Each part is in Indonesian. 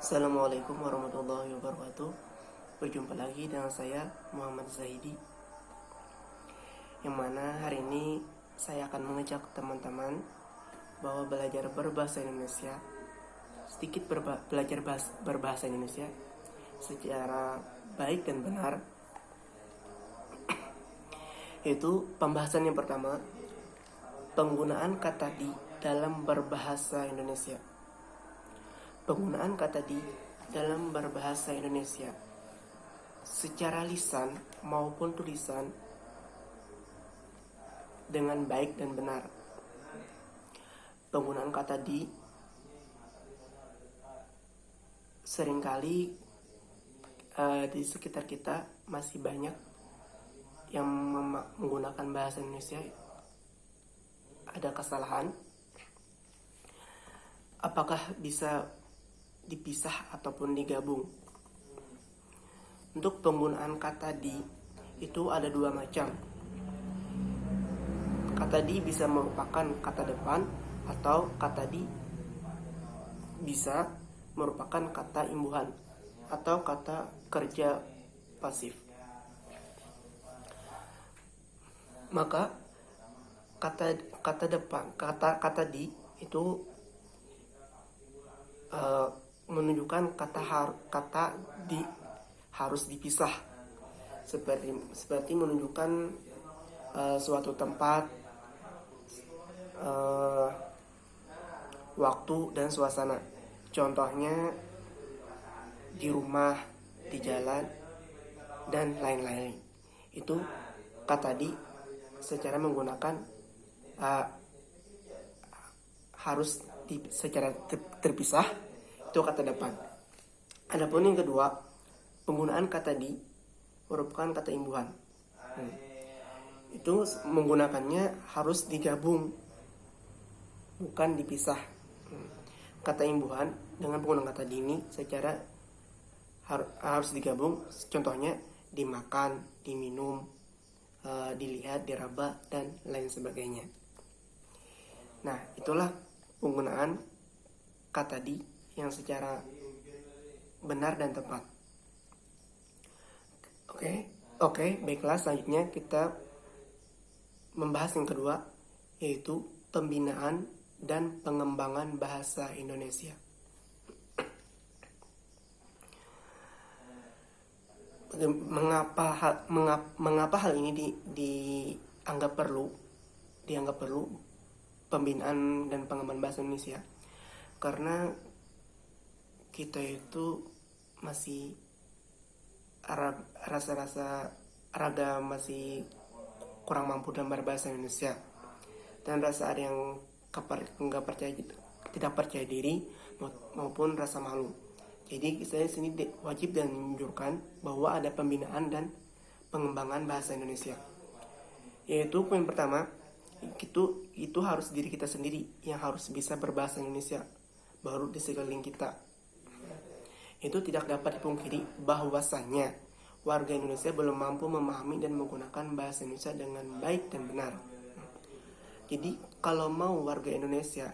Assalamualaikum warahmatullahi wabarakatuh. Berjumpa lagi dengan saya Muhammad Zahidi, yang mana hari ini saya akan mengajak teman-teman bahwa belajar berbahasa Indonesia, sedikit belajar berbahasa Indonesia secara baik dan benar. Yaitu pembahasan yang pertama, penggunaan kata di dalam berbahasa Indonesia. Penggunaan kata di dalam berbahasa Indonesia secara lisan maupun tulisan dengan baik dan benar. Penggunaan kata di seringkali di sekitar kita masih banyak yang menggunakan bahasa Indonesia ada kesalahan. Apakah bisa dipisah ataupun digabung? Untuk penggunaan kata di itu ada dua macam. Kata di bisa merupakan kata depan, atau kata di bisa merupakan kata imbuhan atau kata kerja pasif. Maka kata depan, kata di itu menunjukkan kata di harus dipisah, seperti menunjukkan suatu tempat, waktu dan suasana. Contohnya di rumah, di jalan, dan lain-lain. Itu kata di secara menggunakan harus secara terpisah, itu kata depan. Adapun yang kedua, penggunaan kata di merupakan kata imbuhan. Itu menggunakannya harus digabung, bukan dipisah. Kata imbuhan dengan penggunaan kata di ini secara harus digabung. Contohnya dimakan, diminum, dilihat, diraba, dan lain sebagainya. Nah, itulah penggunaan kata di yang secara benar dan tepat. Oke, baiklah, selanjutnya kita membahas yang kedua, yaitu pembinaan dan pengembangan bahasa Indonesia. Mengapa hal ini dianggap perlu pembinaan dan pengembangan bahasa Indonesia? Karena kita itu masih rasa-rasa raga masih kurang mampu dalam berbahasa Indonesia, dan rasa ada yang tidak percaya diri maupun rasa malu. Jadi saya di sini wajib dan menunjukkan bahwa ada pembinaan dan pengembangan bahasa Indonesia. Yaitu poin pertama, itu harus diri kita sendiri yang harus bisa berbahasa Indonesia, baru di sekeliling kita. Itu tidak dapat dipungkiri bahwasanya warga Indonesia belum mampu memahami dan menggunakan bahasa Indonesia dengan baik dan benar. Jadi kalau mau warga Indonesia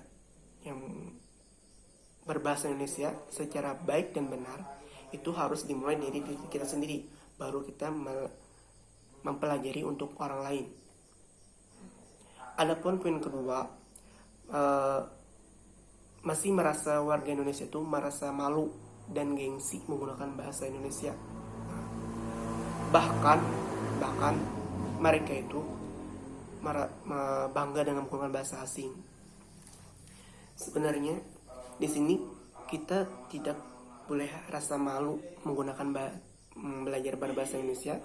yang berbahasa Indonesia secara baik dan benar, itu harus dimulai dari diri kita sendiri, baru kita mempelajari untuk orang lain. Adapun poin kedua, masih merasa warga Indonesia itu merasa malu dan gengsi menggunakan bahasa Indonesia. Bahkan mereka itu bangga dengan menggunakan bahasa asing. Sebenarnya di sini kita tidak boleh rasa malu menggunakan belajar berbahasa Indonesia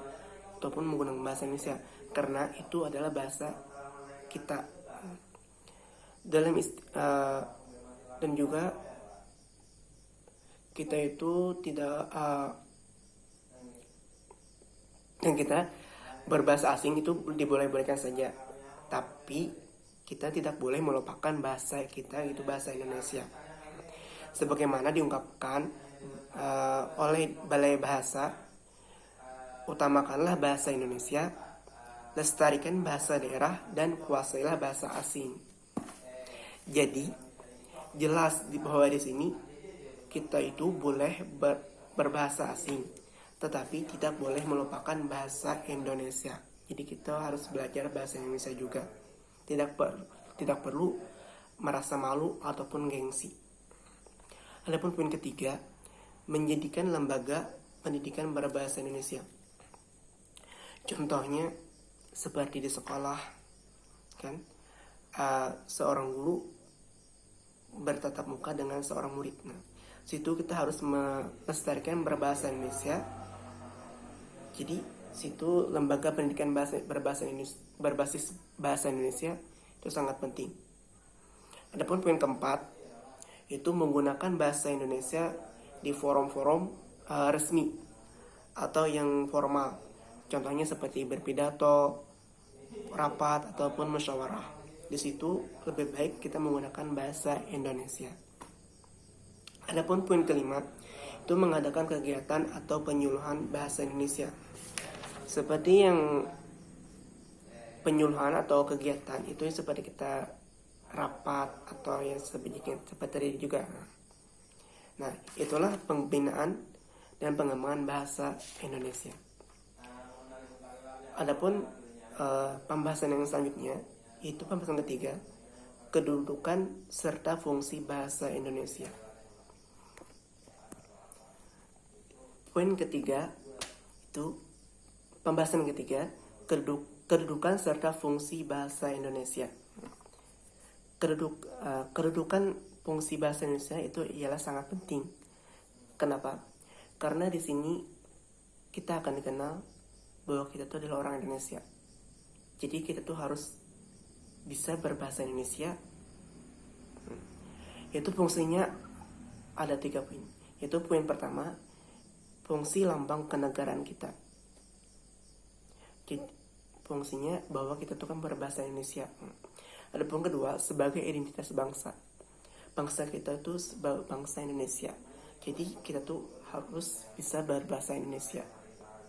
ataupun menggunakan bahasa Indonesia, karena itu adalah bahasa kita. Dan juga kita itu tidak dan kita berbahasa asing itu diboleh-bolehkan saja, tapi kita tidak boleh melupakan bahasa kita, itu bahasa Indonesia. Sebagaimana diungkapkan oleh Balai Bahasa, utamakanlah bahasa Indonesia, lestarikan bahasa daerah, dan kuasailah bahasa asing. Jadi jelas bahwa di sini kita itu boleh berbahasa asing, tetapi tidak boleh melupakan bahasa Indonesia. Jadi kita harus belajar bahasa Indonesia juga. Tidak perlu merasa malu ataupun gengsi. Adapun poin ketiga, menjadikan lembaga pendidikan berbahasa Indonesia. Contohnya seperti di sekolah, kan, seorang guru bertatap muka dengan seorang murid. Nah, situ kita harus melestarikan berbahasa Indonesia. Jadi situ lembaga pendidikan berbasis bahasa Indonesia itu sangat penting. Adapun poin keempat, itu menggunakan bahasa Indonesia di forum-forum resmi atau yang formal. Contohnya seperti berpidato, rapat ataupun musyawarah. Di situ lebih baik kita menggunakan bahasa Indonesia. Adapun poin kelima, itu mengadakan kegiatan atau penyuluhan bahasa Indonesia. Seperti yang penyuluhan atau kegiatan itu seperti kita rapat atau yang seperti ini juga. Nah, itulah pembinaan dan pengembangan bahasa Indonesia. Adapun pembahasan yang selanjutnya, itu pembahasan ketiga, kedudukan serta fungsi bahasa Indonesia. Poin ketiga itu pembahasan ketiga, kedudukan serta fungsi bahasa Indonesia. Kedudukan fungsi bahasa Indonesia itu ialah sangat penting. Kenapa? Karena di sini kita akan dikenal bahwa kita itu adalah orang Indonesia. Jadi kita tuh harus bisa berbahasa Indonesia. Itu fungsinya ada 3 poin. Itu poin pertama, fungsi lambang kenegaraan kita. Jadi fungsinya bahwa kita tuh kan berbahasa Indonesia. Ada poin kedua, sebagai identitas bangsa. Bangsa kita tuh bangsa Indonesia. Jadi kita tuh harus bisa berbahasa Indonesia.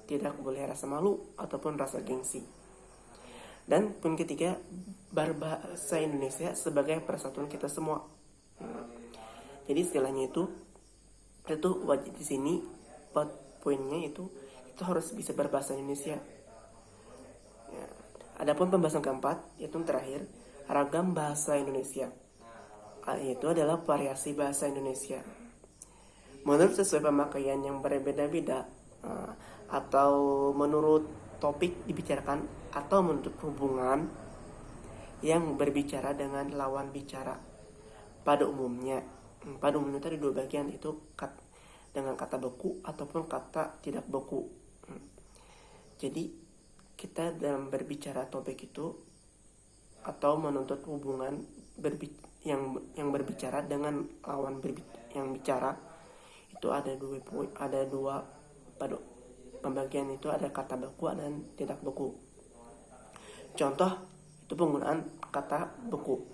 Tidak boleh rasa malu ataupun rasa gengsi. Dan poin ketiga, berbahasa Indonesia sebagai persatuan kita semua. Jadi istilahnya itu wajib di sini. Poinnya itu harus bisa berbahasa Indonesia. Ya. Adapun pembahasan keempat, yaitu terakhir, ragam bahasa Indonesia. Itu adalah variasi bahasa Indonesia. Menurut sesuai pemakaian yang berbeda-beda, atau menurut topik dibicarakan, atau menurut hubungan yang berbicara dengan lawan bicara. Pada umumnya itu ada 2 bagian, itu dengan kata beku ataupun kata tidak beku. Jadi kita dalam berbicara topik itu atau menuntut hubungan yang berbicara dengan lawan yang bicara, itu ada 2 pada pembagian itu ada kata beku dan tidak beku. Contoh itu penggunaan kata beku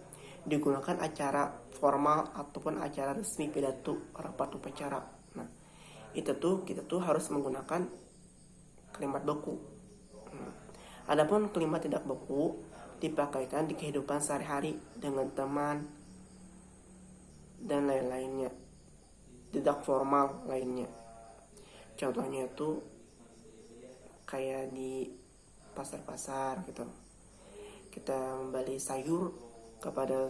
digunakan acara formal ataupun acara resmi, pidato, rapat upacara. Nah, kita tuh harus menggunakan kalimat beku. Adapun kalimat tidak beku dipakaikan di kehidupan sehari-hari dengan teman dan lain-lainnya, tidak formal lainnya. Contohnya itu kayak di pasar-pasar gitu, kita membeli sayur kepada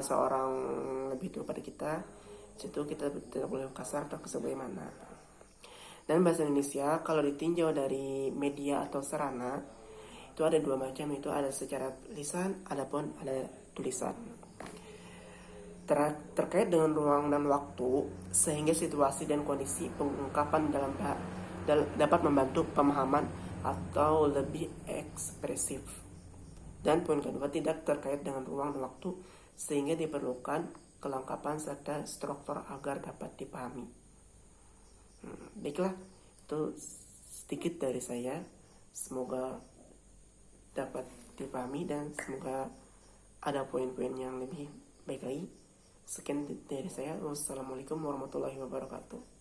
seorang lebih tua pada kita, situ kita tidak boleh kasar atau sebagaimana. Dan bahasa Indonesia kalau ditinjau dari media atau sarana, itu ada 2 macam, itu ada secara lisan, adapun ada tulisan. Terkait dengan ruang dan waktu, sehingga situasi dan kondisi pengungkapan dapat membantu pemahaman atau lebih ekspresif. Dan poin kedua, tidak terkait dengan ruang dan waktu, sehingga diperlukan kelengkapan serta struktur agar dapat dipahami. Baiklah, itu sedikit dari saya. Semoga dapat dipahami dan semoga ada poin-poin yang lebih baik lagi. Sekian dari saya. Wassalamualaikum warahmatullahi wabarakatuh.